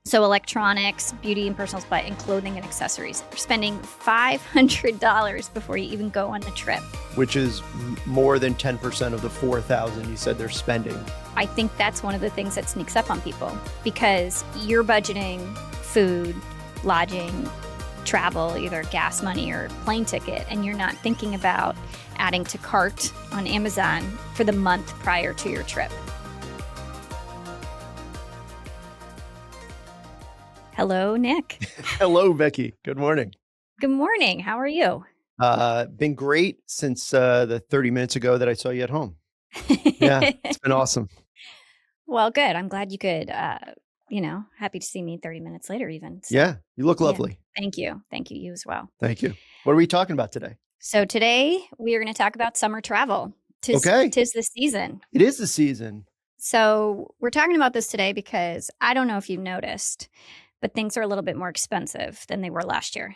So electronics, beauty and personal supply, and clothing and accessories. You're spending $500 before you even go on the trip. Which is more than 10% of the $4,000 you said they're spending. I think that's one of the things that sneaks up on people because you're budgeting food, lodging, travel, either gas money or plane ticket, and you're not thinking about adding to cart on Amazon for the month prior to your trip. Hello, Nick. Hello, Becky. Good morning. Good morning. How are you? Been great since the 30 minutes ago that I saw you at home. Yeah, it's been awesome. Well, good. I'm glad you could, happy to see me 30 minutes later even. So, yeah, you look lovely. Yeah, thank you. Thank you. You as well. Thank you. What are we talking about today? So today we are going to talk about summer travel. Tis the season. It is the season. So we're talking about this today because I don't know if you've noticed, but things are a little bit more expensive than they were last year.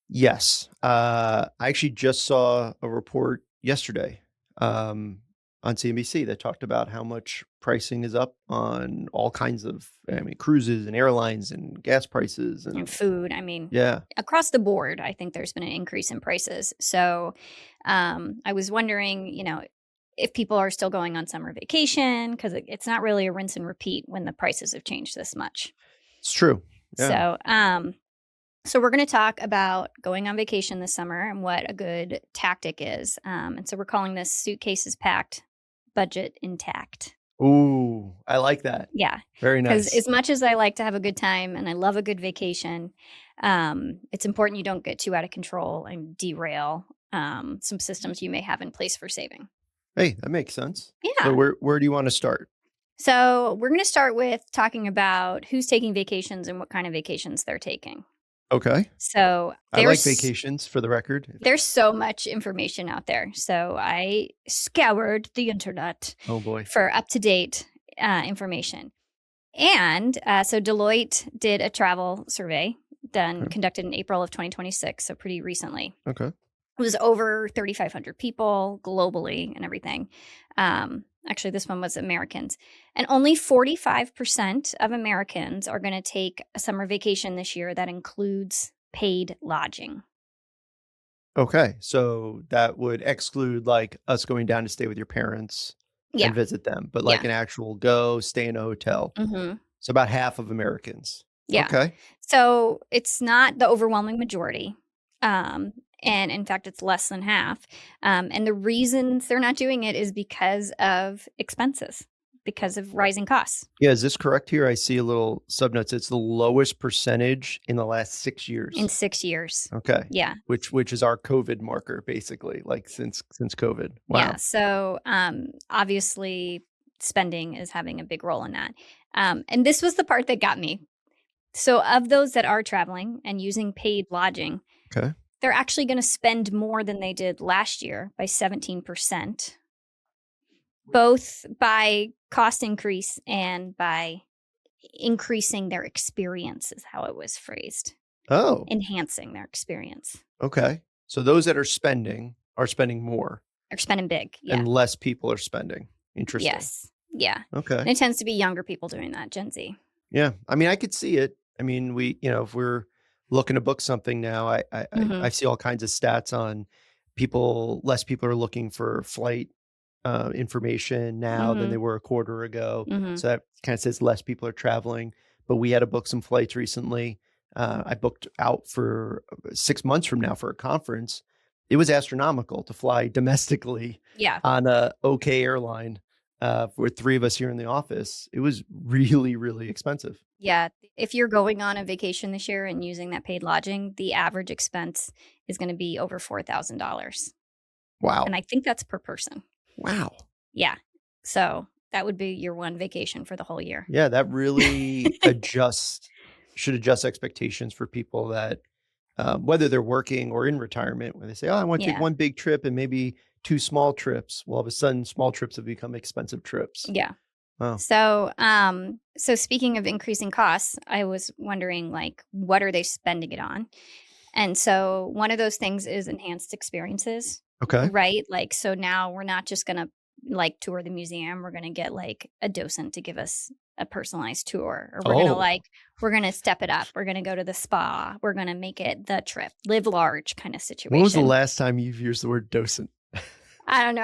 Yes. I actually just saw a report yesterday on CNBC that talked about how much pricing is up on all kinds of, cruises and airlines and gas prices and food. Yeah. Across the board, I think there's been an increase in prices. So I was wondering, if people are still going on summer vacation, because it's not really a rinse and repeat when the prices have changed this much. It's true. Yeah. So we're going to talk about going on vacation this summer and what a good tactic is. And so we're calling this Suitcases Packed, Budget Intact. Ooh, I like that. Yeah. Very nice. Because as much as I like to have a good time and I love a good vacation, it's important you don't get too out of control and derail some systems you may have in place for saving. Hey, that makes sense. Yeah. So where do you want to start? So we're going to start with talking about who's taking vacations and what kind of vacations they're taking. Okay. So I like vacations, for the record. There's so much information out there. So I scoured the internet for up-to-date information. And so Deloitte did a travel survey conducted in April of 2026, so pretty recently. Okay. It was over 3,500 people globally and everything. Actually, this one was Americans. And only 45% of Americans are going to take a summer vacation this year that includes paid lodging. Okay. So that would exclude like us going down to stay with your parents and visit them, but like an actual stay in a hotel. Mm-hmm. So about half of Americans. Yeah. Okay. So it's not the overwhelming majority. And in fact, it's less than half. And the reasons they're not doing it is because of expenses, because of rising costs. Yeah. Is this correct here? I see a little subnotes. It's the lowest percentage in the last 6 years. In 6 years. Okay. Yeah. Which is our COVID marker, basically, like since COVID. Wow. Yeah. So obviously spending is having a big role in that. And this was the part that got me. So of those that are traveling and using paid lodging, okay, they're actually going to spend more than they did last year by 17%, both by cost increase and by increasing their experience is how it was phrased. Oh. Enhancing their experience. Okay. So those that are spending more. They're spending big. Yeah. And less people are spending. Interesting. Yes. Yeah. Okay. And it tends to be younger people doing that, Gen Z. Yeah. I could see it. If we're looking to book something now, I see all kinds of stats on less people are looking for flight information now than they were a quarter ago. Mm-hmm. So that kind of says less people are traveling, but we had to book some flights recently. I booked out for 6 months from now for a conference. It was astronomical to fly domestically on a OK airline with 3 of us here in the office. It was really, really expensive. Yeah. If you're going on a vacation this year and using that paid lodging, the average expense is going to be over $4,000. Wow. And I think that's per person. Wow. Yeah. So that would be your one vacation for the whole year. Yeah. That really should adjust expectations for people that, whether they're working or in retirement, when they say, I want to take one big trip and maybe 2 small trips. Well, all of a sudden, small trips have become expensive trips. Yeah. Oh. So speaking of increasing costs, I was wondering, what are they spending it on? And so one of those things is enhanced experiences. Okay. Right? So now we're not just going to like tour the museum, we're going to get like a docent to give us a personalized tour, or we're going to step it up. We're going to go to the spa. We're going to make it the trip, live large kind of situation. When was the last time you've used the word docent? I don't know.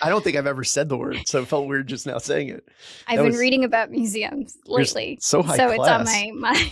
I don't think I've ever said the word, so it felt weird just now saying it. I've been reading about museums lately. So high class. It's on my mind.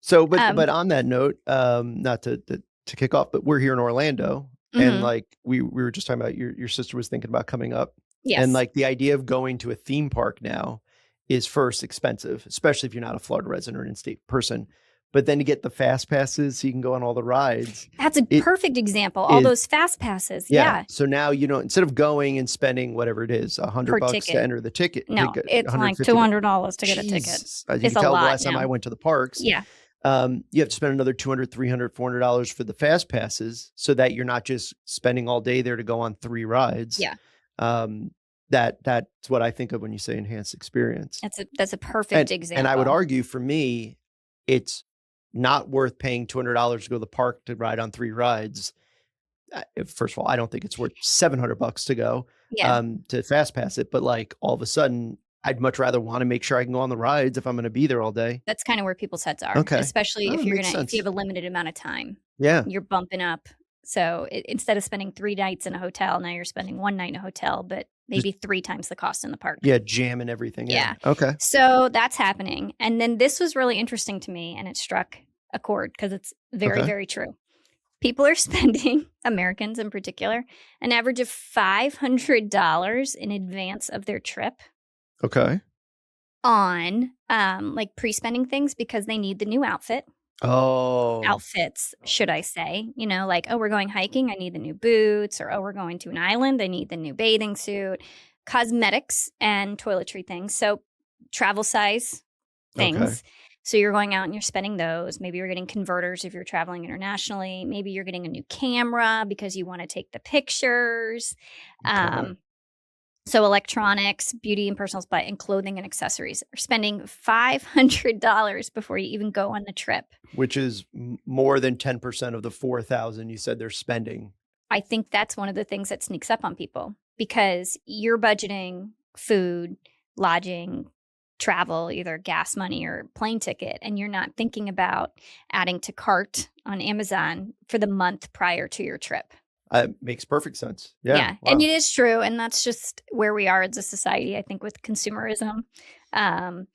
So, but on that note, not to kick off, but we're here in Orlando, and like we were just talking about your sister was thinking about coming up. Yes. And like the idea of going to a theme park now is first expensive, especially if you're not a Florida resident or an in-state person. But then to get the fast passes so you can go on all the rides. That's a perfect example. All those fast passes. Yeah. So now, instead of going and spending whatever it is, $100 to enter the ticket. No, it's like $200 to get a ticket. As you can tell, the last time I went to the parks. Yeah. You have to spend another $200, $300, $400 for the fast passes so that you're not just spending all day there to go on 3 rides. Yeah. That's what I think of when you say enhanced experience. That's a perfect example. And I would argue for me, it's not worth paying $200 to go to the park to ride on 3 rides. First of all, I don't think it's worth $700 to go to fast pass it. But like all of a sudden, I'd much rather want to make sure I can go on the rides if I'm going to be there all day. That's kind of where people's heads are. Okay. Especially if if you have a limited amount of time. Yeah. You're bumping up. So instead of spending 3 nights in a hotel, now you're spending 1 night in a hotel, but maybe 3 times the cost in the park. Yeah, jamming everything in. Okay. So that's happening. And then this was really interesting to me, and it struck a chord because it's very, very true. People are spending, Americans in particular, an average of $500 in advance of their trip. Okay. On like pre-spending things because they need the new outfit. Outfits, should I say. Like, oh, we're going hiking, I need the new boots. Or, oh, we're going to an island, I need the new bathing suit. Cosmetics and toiletry things. So travel size things. Okay. So you're going out and you're spending those. Maybe you're getting converters if you're traveling internationally. Maybe you're getting a new camera because you want to take the pictures. Okay. So electronics, beauty and personal supply, and clothing and accessories are spending $500 before you even go on the trip. Which is more than 10% of the $4,000 you said they're spending. I think that's one of the things that sneaks up on people because you're budgeting food, lodging, travel, either gas money or plane ticket, and you're not thinking about adding to cart on Amazon for the month prior to your trip. Makes perfect sense. Yeah. Wow. And it is true. And that's just where we are as a society, I think, with consumerism. And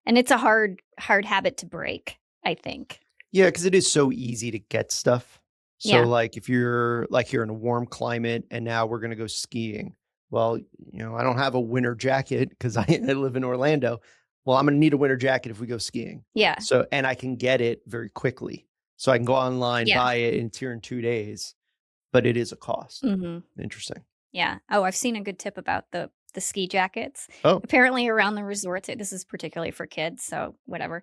it's a hard habit to break, I think. Yeah, because it is so easy to get stuff. So like if you're like here in a warm climate and now we're going to go skiing. Well, I don't have a winter jacket because I live in Orlando. Well, I'm going to need a winter jacket if we go skiing. Yeah. So, and I can get it very quickly. So I can go online, buy it, and it's here in 2 days. But it is a cost. Mm-hmm. Interesting. Yeah. Oh, I've seen a good tip about the ski jackets. Oh. Apparently around the resorts, this is particularly for kids, so whatever.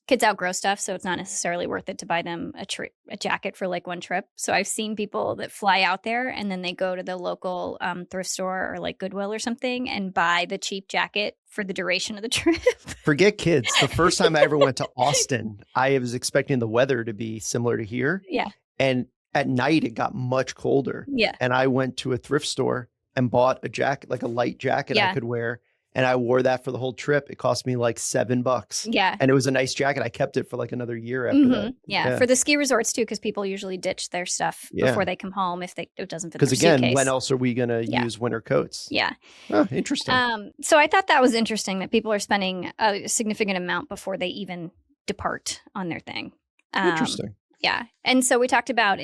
Kids outgrow stuff, so it's not necessarily worth it to buy them a jacket for like one trip. So I've seen people that fly out there and then they go to the local thrift store or like Goodwill or something and buy the cheap jacket for the duration of the trip. Forget kids. The first time I ever went to Austin, I was expecting the weather to be similar to here. Yeah. And at night, it got much colder. Yeah. And I went to a thrift store and bought a jacket, like a light jacket I could wear. And I wore that for the whole trip. It cost me like $7. Yeah. And it was a nice jacket. I kept it for like another year after that. Yeah. For the ski resorts too, because people usually ditch their stuff before they come home if it doesn't fit their suitcase. Because again, when else are we going to use winter coats? Yeah. Oh, interesting. So I thought that was interesting that people are spending a significant amount before they even depart on their thing. Interesting. Yeah. And so we talked about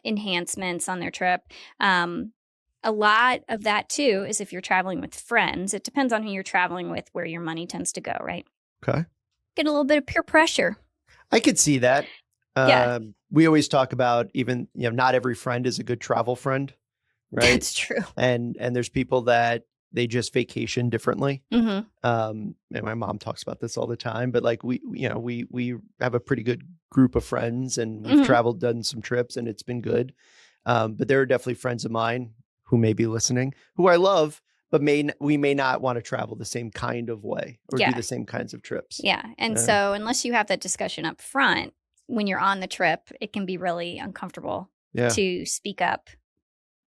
enhancements on their trip. A lot of that, too, is if you're traveling with friends. It depends on who you're traveling with, where your money tends to go, right? Okay. Get a little bit of peer pressure. I could see that. We always talk about even, not every friend is a good travel friend, right? That's true. And there's people that they just vacation differently. Mm-hmm. And my mom talks about this all the time, but like we have a pretty good group of friends and we've traveled, done some trips and it's been good. But there are definitely friends of mine who may be listening, who I love, but we may not want to travel the same kind of way or do the same kinds of trips. Yeah. And so unless you have that discussion up front, when you're on the trip, it can be really uncomfortable to speak up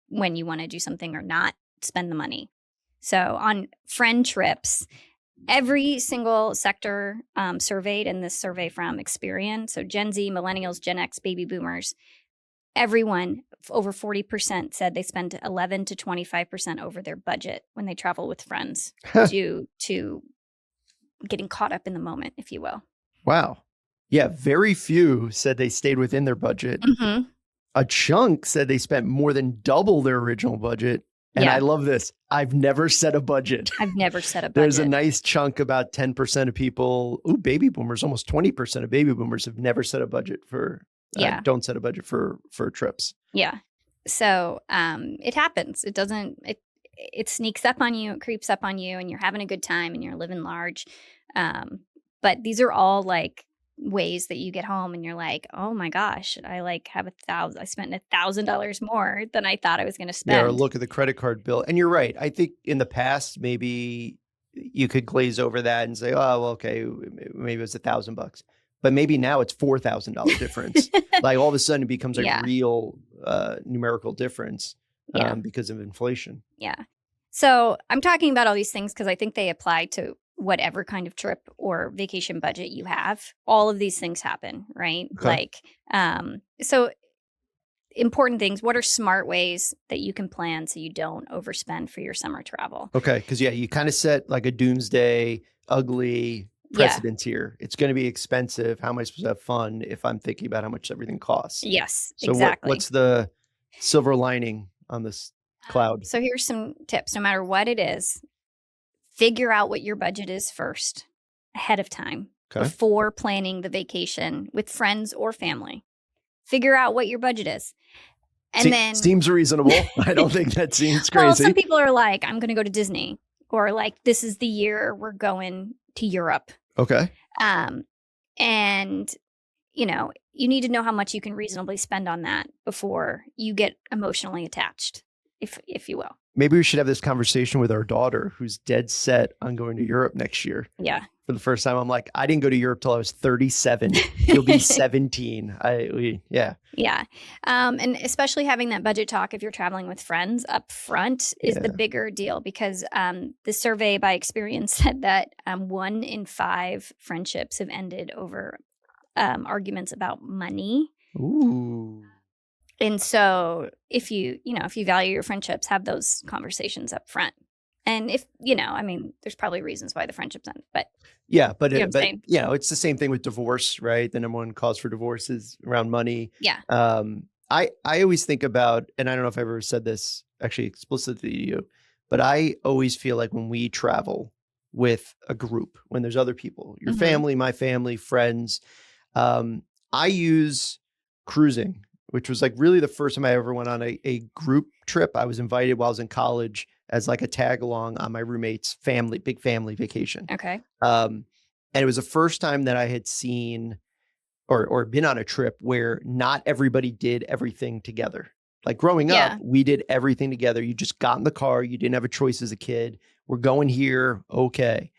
when you want to do something or not spend the money. So on friend trips, every single sector surveyed in this survey from Experian, so Gen Z, millennials, Gen X, baby boomers, everyone, over 40% said they spend 11 to 25% over their budget when they travel with friends due to getting caught up in the moment, if you will. Wow. Yeah, very few said they stayed within their budget. Mm-hmm. A chunk said they spent more than double their original budget. And I love this. I've never set a budget. I've never set a budget. There's a nice chunk, about 10% of people, baby boomers, almost 20% of baby boomers have never set a budget for, don't set a budget for trips. Yeah. So it happens. It doesn't, it sneaks up on you, it creeps up on you, and you're having a good time and you're living large. But these are all like ways that you get home and you're like, oh my gosh, I spent $1,000 more than I thought I was going to spend. Yeah, or look at the credit card bill. And you're right. I think in the past, maybe you could glaze over that and say, oh, well, okay, maybe it was $1,000. But maybe now it's $4,000 difference. Like all of a sudden it becomes a real numerical difference because of inflation. Yeah. So I'm talking about all these things because I think they apply to whatever kind of trip or vacation budget you have. All of these things happen, right? Okay. So important things. What are smart ways that you can plan so you don't overspend for your summer travel? Okay. Because you kind of set like a doomsday, ugly precedence here. It's going to be expensive. How am I supposed to have fun if I'm thinking about how much everything costs? Yes, so exactly. What's the silver lining on this cloud? So here's some tips. No matter what it is, figure out what your budget is first ahead of time before planning the vacation with friends or family. Figure out what your budget is. And then seems reasonable. I don't think that seems crazy. Well, some people are like, I'm going to go to Disney, or like, this is the year we're going to Europe. Okay. And you need to know how much you can reasonably spend on that before you get emotionally attached, if you will. Maybe we should have this conversation with our daughter, who's dead set on going to Europe next year. Yeah. For the first time, I'm like, I didn't go to Europe till I was 37. You'll be 17. Yeah. And especially having that budget talk if you're traveling with friends up front is the bigger deal, because the survey by Experian said that 1 in 5 friendships have ended over arguments about money. Ooh. And so if you value your friendships, have those conversations up front. And if, there's probably reasons why the friendships end, but it's the same thing with divorce, right? The number one cause for divorce is around money. Yeah. I always think about, and I don't know if I've ever said this actually explicitly to you, but I always feel like when we travel with a group, when there's other people, your family, my family, friends, I use cruising, which was like really the first time I ever went on a group trip. I was invited while I was in college as like a tag along on my roommate's big family vacation. Okay. And it was the first time that I had seen or been on a trip where not everybody did everything together. Like growing up, we did everything together. You just got in the car. You didn't have a choice as a kid. We're going here. Okay.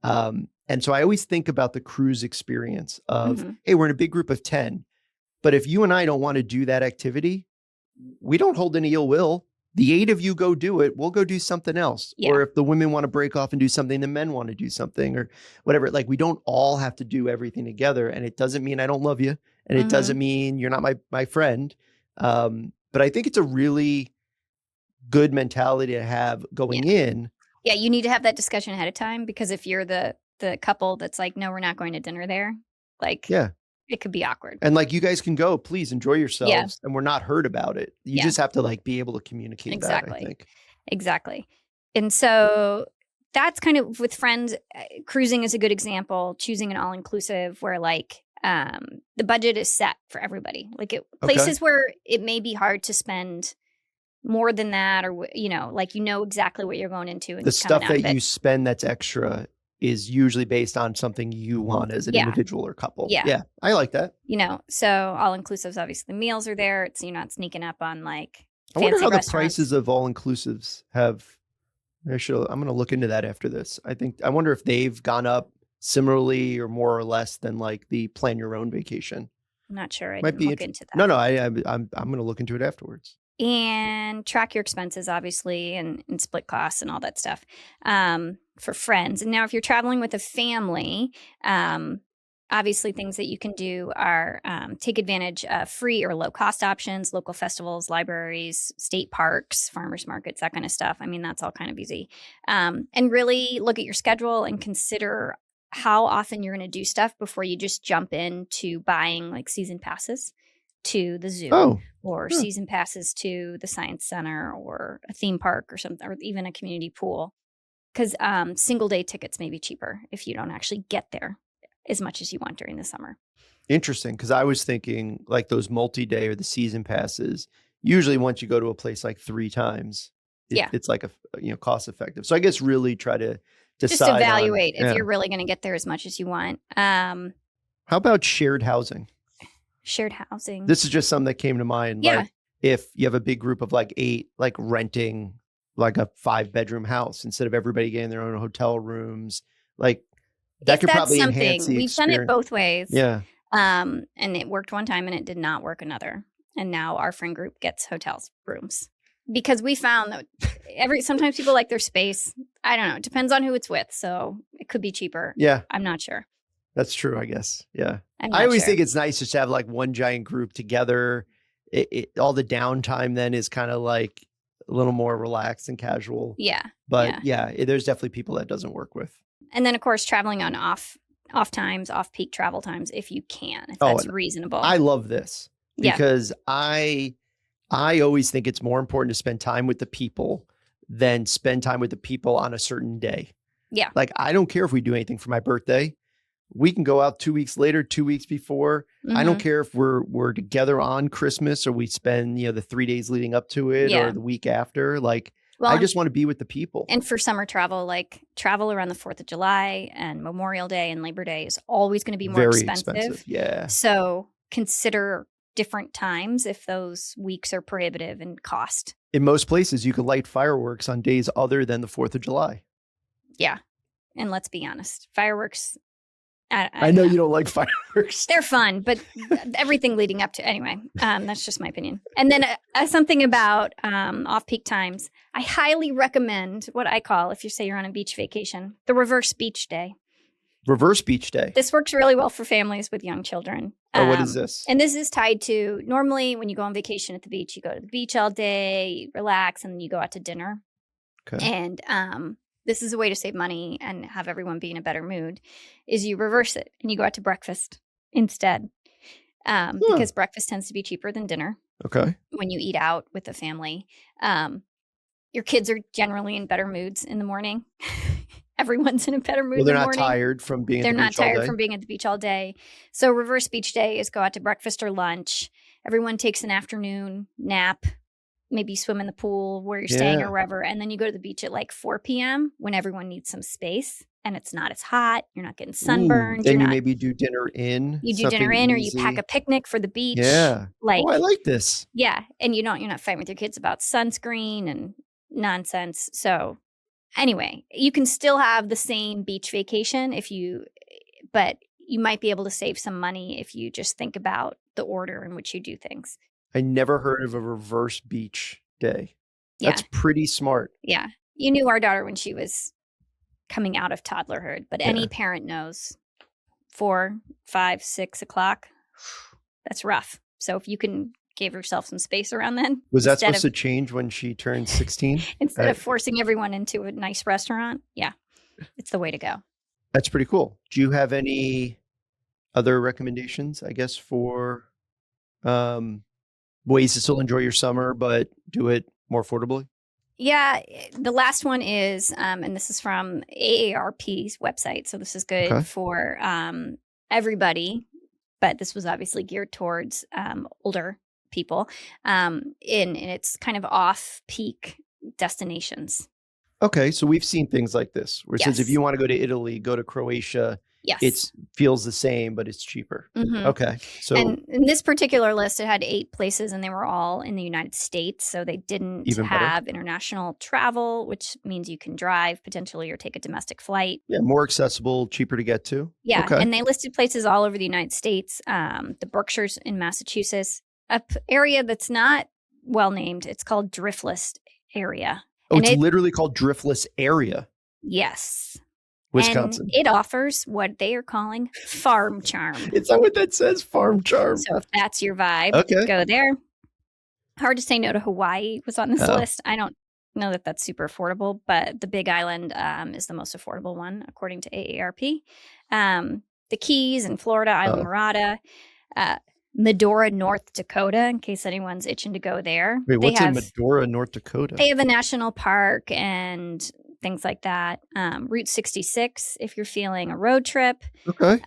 And so I always think about the cruise experience of, hey, we're in a big group of 10. But if you and I don't want to do that activity, we don't hold any ill will. The 8 of you go do it. We'll go do something else. Yeah. Or if the women want to break off and do something, the men want to do something or whatever. Like we don't all have to do everything together. And it doesn't mean I don't love you. And it doesn't mean you're not my friend. But I think it's a really good mentality to have going in. Yeah, you need to have that discussion ahead of time, because if you're the couple that's like, no, we're not going to dinner there, like, it could be awkward. And like, you guys can go, please enjoy yourselves. And we're not hurt about it. You just have to like be able to communicate that, I think. Exactly. And so that's kind of with friends. Cruising is a good example. Choosing an all-inclusive where like the budget is set for everybody. Like places where it may be hard to spend more than that, or like exactly what you're going into. And the stuff that you spend that's extra is usually based on something you want as an individual or couple. Yeah. I like that. So all-inclusives, obviously the meals are there. It's, you're not sneaking up on like I wonder how the prices of all-inclusives have. I'm going to look into that after this. I wonder if they've gone up similarly or more or less than like the plan your own vacation. I'm not sure. I Might didn't be look into that. No, I'm going to look into it afterwards. and track your expenses, obviously, and split costs and all that stuff for friends. And now if you're traveling with a family, obviously things that you can do are take advantage of free or low cost options, local festivals, libraries, state parks, farmers markets, that kind of stuff. I mean, that's all kind of easy. And really look at your schedule and consider how often you're going to do stuff before you just jump into buying like season passes to the zoo or season passes to the science center or a theme park or something, or even a community pool. Because single day tickets may be cheaper if you don't actually get there as much as you want during the summer. Interesting, because I was thinking like those multi-day or the season passes, usually once you go to a place like 3 times, it's like a cost effective. So I guess really try to decide just evaluate if you're really going to get there as much as you want. How about shared housing? Shared housing. This is just something that came to mind. Yeah. Like if you have a big group of like 8, like renting like a 5-bedroom house instead of everybody getting their own hotel rooms, like that could probably enhance the We've experience. done it both ways. Yeah. And it worked one time and it did not work another. And now our friend group gets hotels rooms because we found that sometimes people like their space. I don't know. It depends on who it's with. So it could be cheaper. Yeah. I'm not sure. That's true, I guess. Yeah. I always think it's nice just to have like one giant group together. All the downtime then is kind of like a little more relaxed and casual. Yeah. But there's definitely people that doesn't work with. And then, of course, traveling on off times, off-peak travel times, if you can, if that's reasonable. I love this because I always think it's more important to spend time with the people than spend time with the people on a certain day. Yeah. Like, I don't care if we do anything for my birthday. We can go out 2 weeks later, 2 weeks before. I don't care if we're together on Christmas or we spend, the 3 days leading up to it or the week after. Like, I just want to be with the people. And for summer travel, like travel around the 4th of July and Memorial Day and Labor Day is always going to be more Very expensive. Yeah. So consider different times if those weeks are prohibitive in cost. In most places, you can light fireworks on days other than the 4th of July. Yeah. And let's be honest, fireworks. I know you don't like fireworks. They're fun, but everything leading up to anyway, that's just my opinion. And then something about off-peak times. I highly recommend what I call, if you say you're on a beach vacation, the reverse beach day. Reverse beach day. This works really well for families with young children. Oh, what is this? And this is tied to, normally when you go on vacation at the beach, you go to the beach all day, you relax, and then you go out to dinner. Okay. And this is a way to save money and have everyone be in a better mood, is you reverse it and you go out to breakfast instead. Because breakfast tends to be cheaper than dinner. Okay. When you eat out with the family. Your kids are generally in better moods in the morning. Everyone's in a better mood in the morning. They're not tired from being at the beach all day. They're not tired from being at the beach all day. So reverse beach day is go out to breakfast or lunch. Everyone takes an afternoon nap. Maybe swim in the pool where you're staying or wherever. And then you go to the beach at like 4 p.m. when everyone needs some space and it's not as hot. You're not getting sunburned. Then you maybe do dinner in. You do dinner in, or you pack a picnic for the beach. Yeah. Like, I like this. Yeah. And you're not fighting with your kids about sunscreen and nonsense. So anyway, you can still have the same beach vacation but you might be able to save some money if you just think about the order in which you do things. I never heard of a reverse beach day. That's pretty smart. Yeah. You knew our daughter when she was coming out of toddlerhood, but any parent knows 4, 5, 6 o'clock, that's rough. So if you can give yourself some space around then. Was that supposed to change when she turned 16? Instead of forcing everyone into a nice restaurant? Yeah. It's the way to go. That's pretty cool. Do you have any other recommendations, I guess, for ways to still enjoy your summer, but do it more affordably? Yeah. The last one is, and this is from AARP's website. So this is good for everybody, but this was obviously geared towards older people. And it's kind of off-peak destinations. Okay. So we've seen things like this where it says if you want to go to Italy, go to Croatia. Yes. It feels the same, but it's cheaper. Mm-hmm. Okay. So and in this particular list, it had 8 places and they were all in the United States. So they didn't have international travel, which means you can drive potentially or take a domestic flight. Yeah. More accessible, cheaper to get to. Yeah. Okay. And they listed places all over the United States, the Berkshires in Massachusetts, an area that's not well named. It's called Driftless Area. Oh, and it's literally called Driftless Area, Yes. Wisconsin. And it offers what they are calling farm charm. Is that what that says? Farm charm. So if that's your vibe, Okay. go there. Hard to say no to Hawaii was on this list. I don't know that that's super affordable, but the Big Island is the most affordable one, according to AARP. The Keys in Florida, Isla Mirada, Medora, North Dakota, in case anyone's itching to go there. Wait, what's in Medora, North Dakota? They have a national park and things like that. Route 66, if you're feeling a road trip. Okay.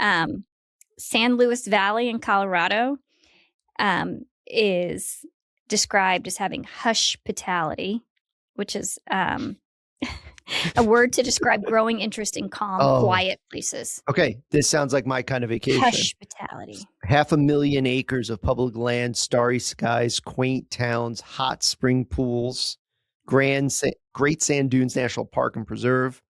San Luis Valley in Colorado is described as having hush-pitality, which is a word to describe growing interest in calm, quiet places. Okay, this sounds like my kind of vacation. Hush-pitality. 500,000 acres of public land, starry skies, quaint towns, hot spring pools, Great Sand Dunes National Park and Preserve.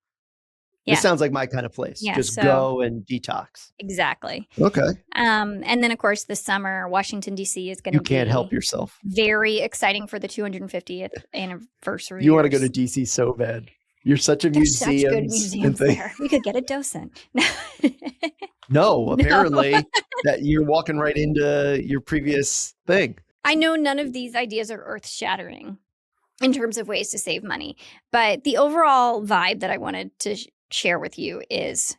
Yeah. This sounds like my kind of place. Yeah, Just go and detox. Exactly. Okay. And then, of course, this summer, Washington, D.C. is going to be... You can't help yourself. Very exciting for the 250th anniversary. You want to go to D.C. so bad. You're such a museum. Such good museums there. We could get a docent. No, apparently that you're walking right into your previous thing. I know none of these ideas are earth-shattering in terms of ways to save money, but the overall vibe that I wanted to share with you is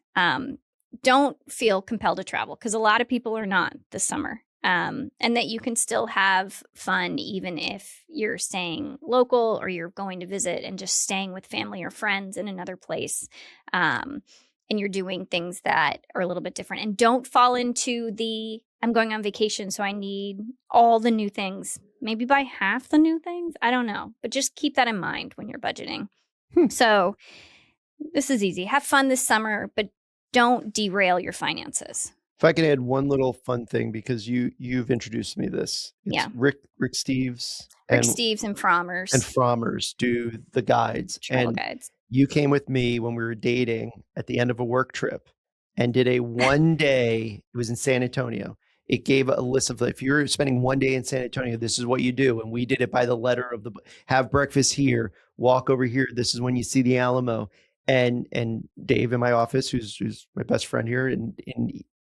don't feel compelled to travel, because a lot of people are not this summer. And that you can still have fun even if you're staying local or you're going to visit and just staying with family or friends in another place. And you're doing things that are a little bit different. And don't fall into the, I'm going on vacation, so I need all the new things. Maybe buy half the new things. I don't know. But just keep that in mind when you're budgeting. So this is easy. Have fun this summer, but don't derail your finances. If I can add one little fun thing, because you've introduced me to this. It's Rick Steves. Rick Steves and Frommers. And Frommers do the guides. Travel guides. You came with me when we were dating at the end of a work trip and did a 1 day, it was in San Antonio. It gave a list of, if you're spending 1 day in San Antonio, this is what you do. And we did it by the letter of the, have breakfast here, walk over here. This is when you see the Alamo. And Dave in my office, who's my best friend here, and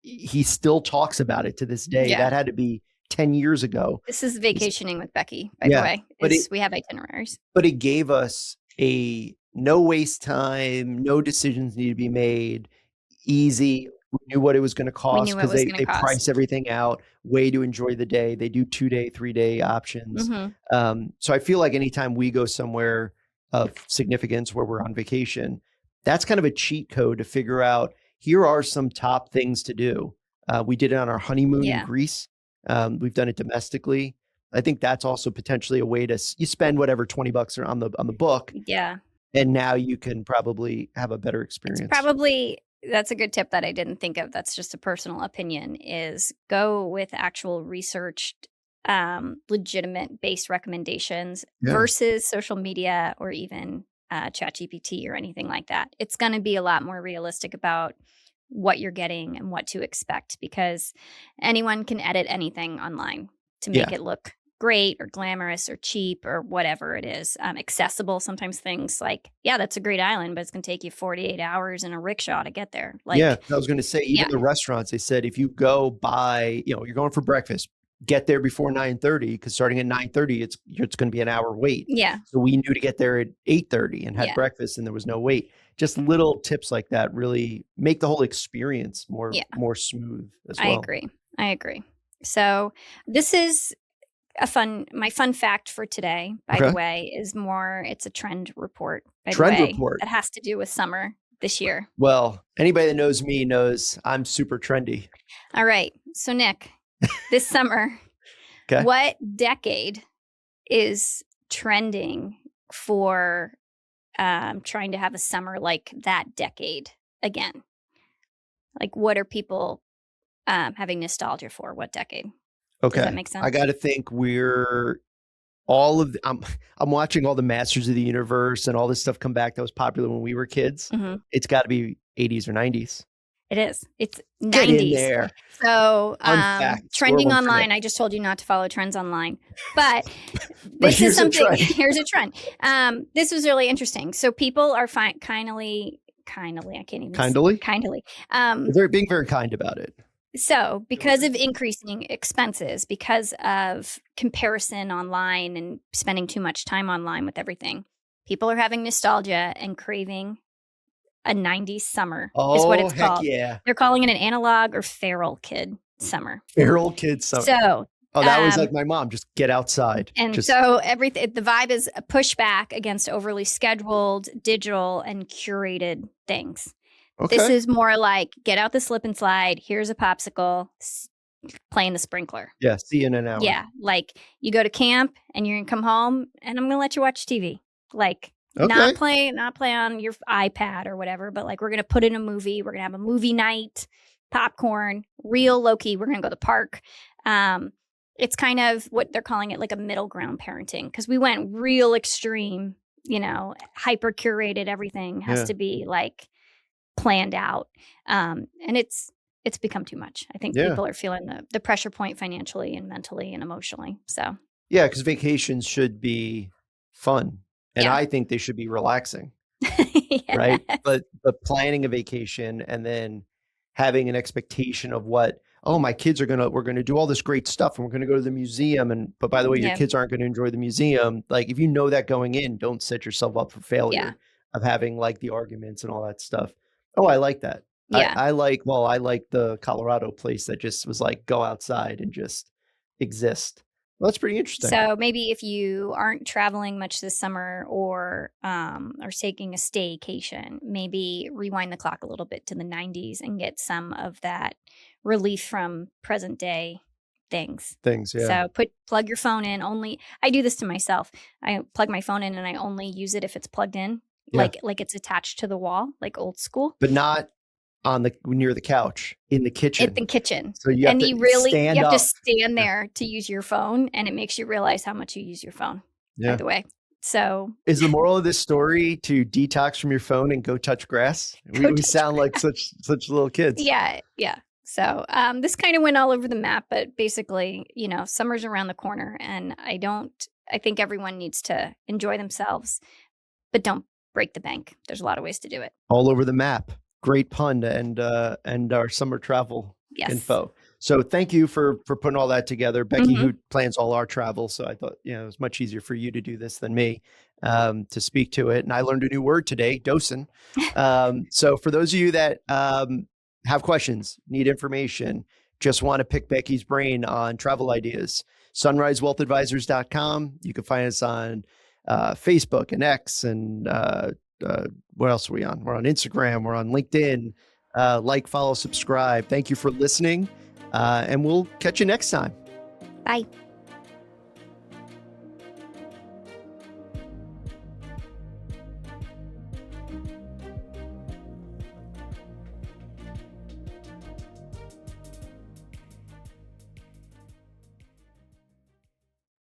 he still talks about it to this day. Yeah. That had to be 10 years ago. This is vacationing with Becky, by the way. We have itineraries. But it gave us a no waste time, no decisions need to be made, easy. We knew what it was going to cost because they price everything out, way to enjoy the day. They do 2 day, 3 day options. Mm-hmm. So I feel like anytime we go somewhere of significance where we're on vacation, that's kind of a cheat code to figure out, here are some top things to do. We did it on our honeymoon in Greece. We've done it domestically. I think that's also potentially a way to, you spend whatever $20 on the book. Yeah. And now you can probably have a better experience. That's a good tip that I didn't think of. That's just a personal opinion, is go with actual researched, legitimate based recommendations versus social media or even ChatGPT or anything like that. It's going to be a lot more realistic about what you're getting and what to expect, because anyone can edit anything online to make it look great or glamorous or cheap or whatever it is. Accessible. Sometimes things like, that's a great island, but it's going to take you 48 hours in a rickshaw to get there. I was going to say, even the restaurants, they said, if you go by, you're going for breakfast, get there before 9:30, because starting at 9:30, it's going to be an hour wait. Yeah. So we knew to get there at 8:30 and had breakfast, and there was no wait. Just little tips like that really make the whole experience more smooth as well. I agree. So this is my fun fact for today, by the way, it's a trend report, report that has to do with summer this year. Well, anybody that knows me knows I'm super trendy. All right. So Nick, this summer, what decade is trending for trying to have a summer like that decade again? Like, what are people having nostalgia for? What decade? Okay. Does that make sense? I got to think I'm watching all the Masters of the Universe and all this stuff come back that was popular when we were kids. Mm-hmm. It's got to be 80s or 90s. It is. It's Get in 90s. there. So Unfact. trending Score one for online. Nick. I just told you not to follow trends online, but But this is here's a something. trend. Here's a trend. This was really interesting. So people are kindly. I can't even Kindly? kindly. They're being very kind about it. So because of increasing expenses, because of comparison online and spending too much time online with everything, people are having nostalgia and craving a 90s summer is what it's heck called. yeah. They're calling it an analog or feral kid summer. Feral kid summer. So that was like my mom, just get outside. And so everything, the vibe is a pushback against overly scheduled, digital, and curated things. Okay. This is more like get out the slip and slide. Here's a popsicle, playing the sprinkler. Yeah, see you in an hour. Yeah, like you go to camp and you're gonna come home and I'm gonna let you watch TV. Like not play on your iPad or whatever, but like we're gonna put in a movie. We're gonna have a movie night, popcorn, real low key. We're gonna go to the park. It's kind of what they're calling it, like a middle ground parenting, because we went real extreme. Hyper curated. Everything has to be like planned out, and it's become too much. I think people are feeling the pressure point financially and mentally and emotionally. So because vacations should be fun, and I think they should be relaxing, right? But planning a vacation and then having an expectation of what, my kids we're gonna do all this great stuff and we're gonna go to the museum, but by the way, your kids aren't gonna enjoy the museum. Like if you know that going in, don't set yourself up for failure of having like the arguments and all that stuff. Oh, I like that. Yeah. I like the Colorado place that just was like, go outside and just exist. Well, that's pretty interesting. So maybe if you aren't traveling much this summer or taking a staycation, maybe rewind the clock a little bit to the 90s and get some of that relief from present day things. So plug your phone in. I do this to myself. I plug my phone in and I only use it if it's plugged in, like it's attached to the wall, like old school. But not near the couch, in the kitchen. In the kitchen. So you have to stand there to use your phone, and it makes you realize how much you use your phone, by the way. So is the moral of this story to detox from your phone and go touch grass? We sound like such little kids. Yeah. So this kind of went all over the map, but basically, summer's around the corner, and I think everyone needs to enjoy themselves, but don't break the bank. There's a lot of ways to do it. All over the map. Great pun and our summer travel info. So thank you for putting all that together, Becky, who plans all our travel. So I thought it was much easier for you to do this than me to speak to it. And I learned a new word today, docen. So for those of you that have questions, need information, just want to pick Becky's brain on travel ideas, sunrisewealthadvisors.com. You can find us on Facebook and X and what else are we on? We're on Instagram. We're on LinkedIn. Like, follow, subscribe. Thank you for listening. And we'll catch you next time. Bye.